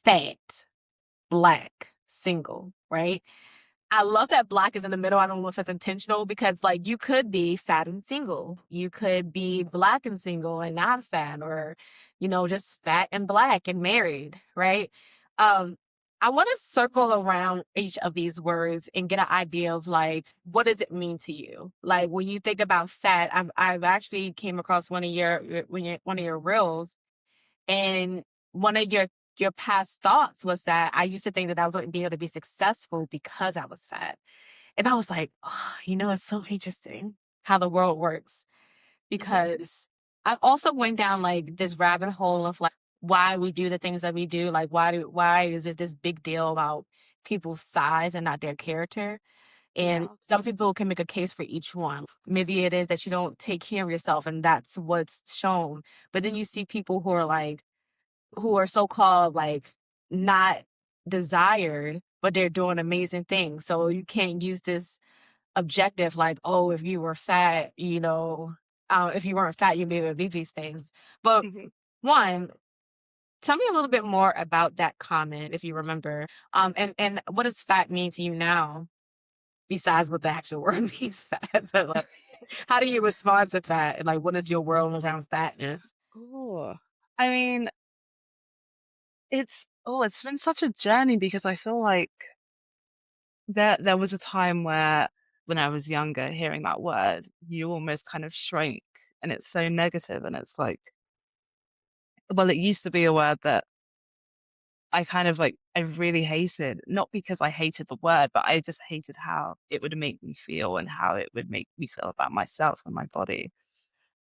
fat, black, single, right? I love that black is in the middle. I don't know if it's intentional because like you could be fat and single. You could be black and single and not fat or, just fat and black and married, right? Um, I want to circle around each of these words and get an idea of like what does it mean to you? Like when you think about fat, I've actually came across one of your reels and one of your past thoughts was that I used to think that I wouldn't be able to be successful because I was fat. And I was like, oh, it's so interesting how the world works because I also went down like this rabbit hole of like why we do the things that we do. Like why is it this big deal about people's size and not their character? And Yeah. some people can make a case for each one. Maybe it is that you don't take care of yourself and that's what's shown. But then you see people who are so-called like not desired, but they're doing amazing things. So you can't use this objective like, oh, if you were fat, if you weren't fat, you'd be able to do these things. But Mhm. one, tell me a little bit more about that comment, if you remember. And what does fat mean to you now, besides what the actual word means, fat? But like, how do you respond to fat? And like, what is your world around fatness? Oh, I mean, it's been such a journey because I feel like there was a time where when I was younger, hearing that word, you almost kind of shrink and it's so negative and it's like, well, it used to be a word that I kind of like I really hated, not because I hated the word, but I just hated how it would make me feel and how it would make me feel about myself and my body.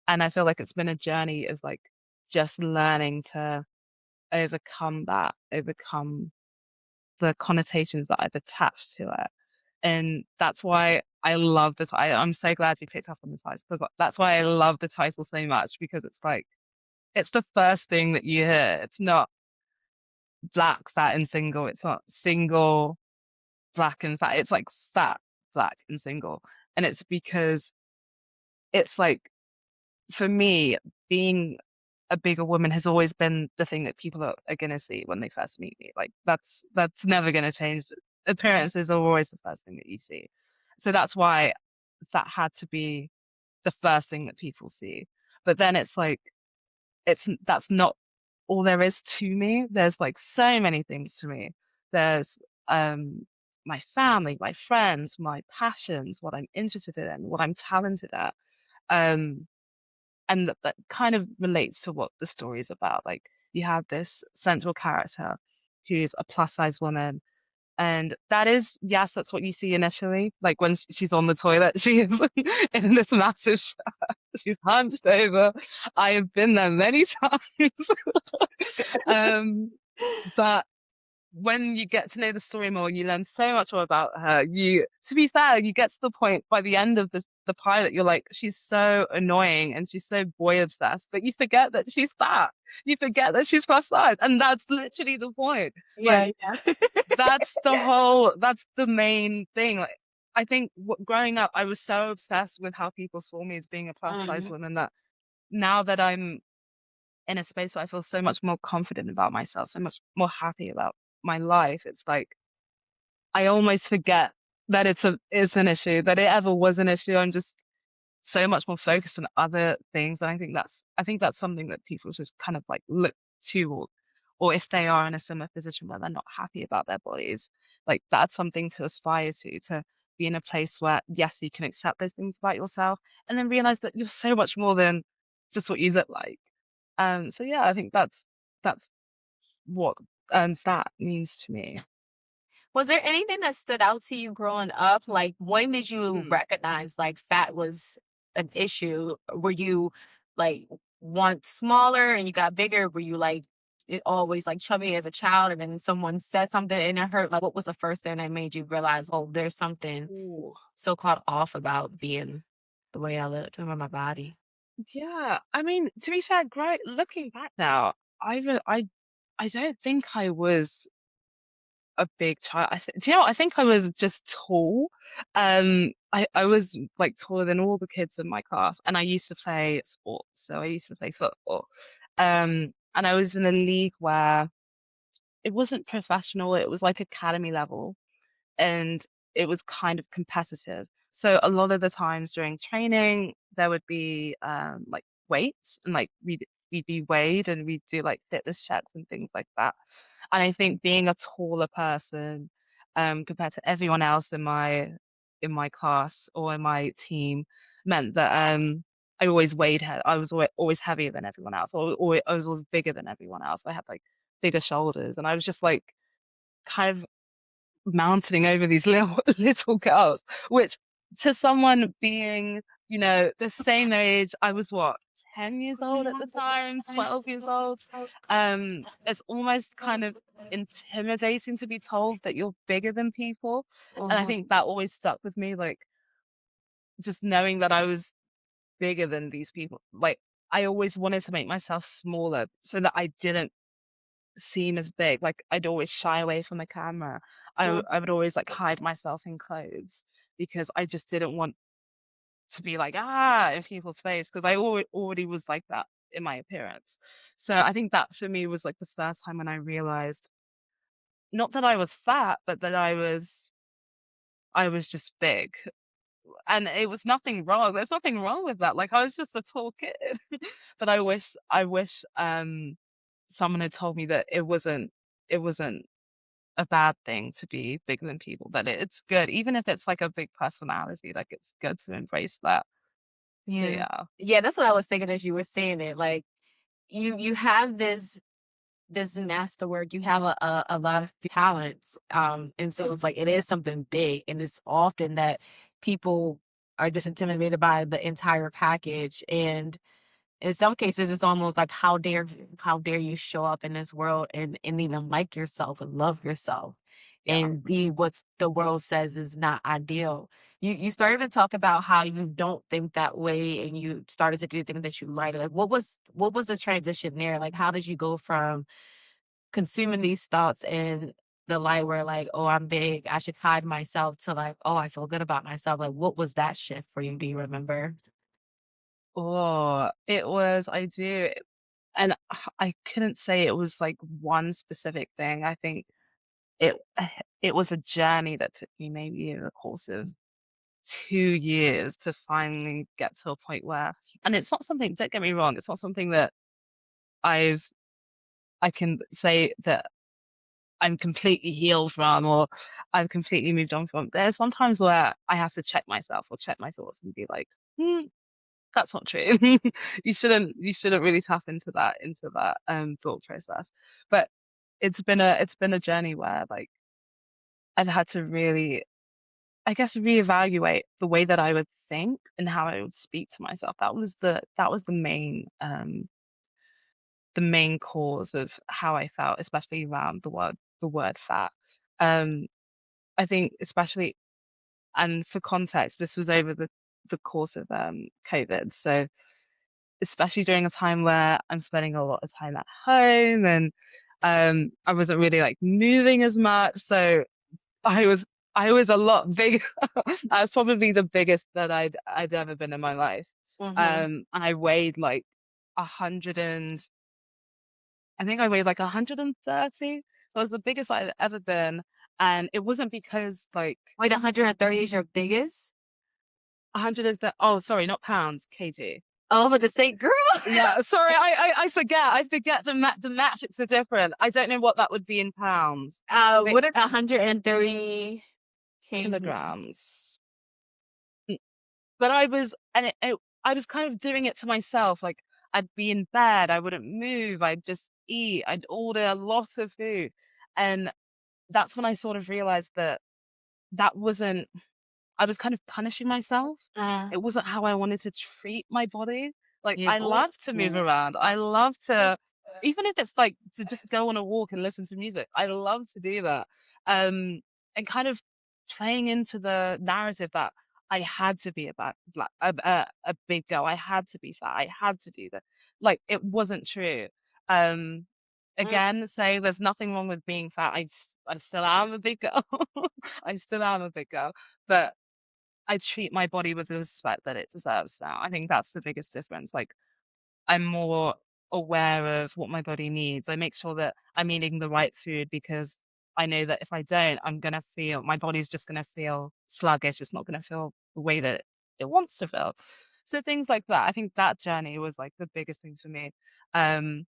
And I feel like it's been a journey of like just learning to overcome that, overcome the connotations that I've attached to it. And that's why I love the title. I'm so glad you picked up on the title because that's why I love the title so much because it's like it's the first thing that you hear. It's not black, fat, and single. It's not single, black, and fat. It's like fat, black, and single. And it's because it's like for me, being a bigger woman has always been the thing that people are gonna see when they first meet me. Like that's never gonna change. Appearances are always the first thing that you see. So that's why that had to be the first thing that people see. But then it's like that's not all there is to me. There's like so many things to me. There's um my family, my friends, my passions, what I'm interested in, what I'm talented at. Um and that kind of relates to what the story is about. Like you have this central character who's a plus size woman, and that is yes, that's what you see initially. Like when she's on the toilet, she is in this massive shirt. She's hunched over. I have been there many times. Um, but when you get to know the story more, you learn so much more about her. To be fair, you get to the point by the end of the pilot, you're like, she's so annoying and she's so boy obsessed, but you forget that she's fat. You forget that she's plus size, and that's literally the point. Like Yeah, yeah. that's the main thing. Like, I think growing up, I was so obsessed with how people saw me as being a plus size Mhm. woman that now that I'm in a space where I feel so much more confident about myself, so much more happy about my life. It's like I almost forget that it's an issue, that it ever was an issue. I'm just so much more focused on other things. And I think that's something that people should kind of like look to or if they are in a similar position where they're not happy about their bodies, like that's something to aspire to be in a place where yes, you can accept those things about yourself and then realize that you're so much more than just what you look like. So yeah, I think that's what that means to me. Was there anything that stood out to you growing up? Like, when did you Hmm. recognize like fat was an issue? Were you like once smaller and you got bigger? Were you like always like chubby as a child and then someone said something and it hurt? Like, what was the first thing that made you realize, oh, there's something Ooh. so called off about being the way I look, about my body? Yeah, I mean, to be fair, looking back now, I don't think I was a big child. Do you know what? I think I was just tall. I was like taller than all the kids in my class, and I used to play sports, so I used to play football. And I was in a league where it wasn't professional, it was like academy level, and it was kind of competitive. So a lot of the times during training, there would be like weights, and like we'd be weighed, and we'd do like fitness checks and things like that. And I think being a taller person compared to everyone else in my class or in my team meant that I always I was always heavier than everyone else, or I was always bigger than everyone else. I had like bigger shoulders, and I was just like kind of mounting over these little little girls, which to someone being, you know, the same age, I was what, 10 years old at the time, 12 years old. It's almost kind of intimidating to be told that you're bigger than people. And I think Mhm. that always stuck with me, like just knowing that I was bigger than these people. Like I always wanted to make myself smaller so that I didn't seem as big. Like I'd always shy away from the camera. I would always like hide myself in clothes because I just didn't want to be like in people's face because I already was like that in my appearance. So I think that for me was like the first time when I realized not that I was fat, but that I was just big. And it was nothing wrong. There's nothing wrong with that. Like I was just a tall kid. But I wish someone had told me that it wasn't a bad thing to be bigger than people, that it's good, even if it's like a big personality, like it's good to embrace that. So Yeah. yeah. Yeah, that's what I was thinking as you were saying it. Like you have this masterwork, you have a lot of talents. And so it's like it is something big, and it's often that people are just intimidated by the entire package. And in some cases, it's almost like how dare you show up in this world and even like yourself and love yourself Yeah. and be what the world says is not ideal. You started to talk about how you don't think that way and you started to do things that you like. Like what was the transition there? Like how did you go from consuming these thoughts in the light where like, oh, I'm big, I should hide myself, to like, oh, I feel good about myself? Like what was that shift for you? Do you remember? Oh, it was, I do. And I couldn't say it was like one specific thing. I think it it was a journey that took me maybe in the course of 2 years to finally get to a point where, and it's not something, don't get me wrong, it's not something that I've I can say that I'm completely healed from, or I've completely moved on from. There's sometimes where I have to check myself or check my thoughts and be like, that's not true. You shouldn't really tap into that thought process. But it's been a journey where like I've had to really, I guess, reevaluate the way that I would think and how I would speak to myself. That was the main cause of how I felt, especially around the word fat. Um, I think especially, and for context, this was over the course of COVID. So especially during a time where I'm spending a lot of time at home, and I wasn't really like moving as much. So I was I was a lot bigger. I was probably the biggest that I'd ever been in my life. Mhm. And I weighed like 100 I think I weighed like 130. So I was the biggest I'd ever been. And it wasn't because like Wait, 130 is your biggest? 130, oh, sorry, not pounds, kg. Oh, but the same girl. Yeah, sorry, I forget the metrics are different. I don't know what that would be in pounds. But What is 130 kg? kilograms. But I was kind of doing it to myself. Like I'd be in bed, I wouldn't move, I'd just eat, I'd order a lot of food. And that's when I sort of realized that that wasn't, I was kind of punishing myself. Uh, It wasn't how I wanted to treat my body. Like yeah. I love to move around. I love to, even if it's like to just go on a walk and listen to music. I love to do that. And kind of playing into the narrative that I had to be a big girl. I had to be fat. I had to do that. Like it wasn't true. Um, Mm, again, say there's nothing wrong with being fat. I still am a big girl. I still am a big girl, but I treat my body with the respect that it deserves now. I think that's the biggest difference. Like I'm more. aware of what my body needs. I make sure that I'm eating the right food because I know that if I don't, my body's just gonna feel sluggish. It's not gonna feel the way that it wants to feel. So things like that. I think that journey was like the biggest thing for me. Um,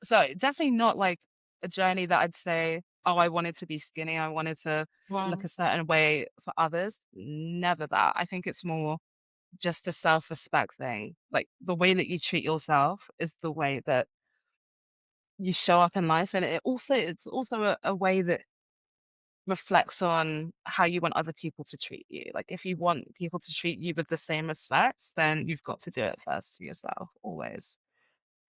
so definitely not like a journey that I'd say, oh, I wanted to be skinny. I wanted to look Wow. a certain way for others. Never that. I think it's more just a self-respect thing. Like, the way that you treat yourself is the way that you show up in life, and it's also a way that reflects on how you want other people to treat you. Like, if you want people to treat you with the same respect, then you've got to do it first to yourself, always.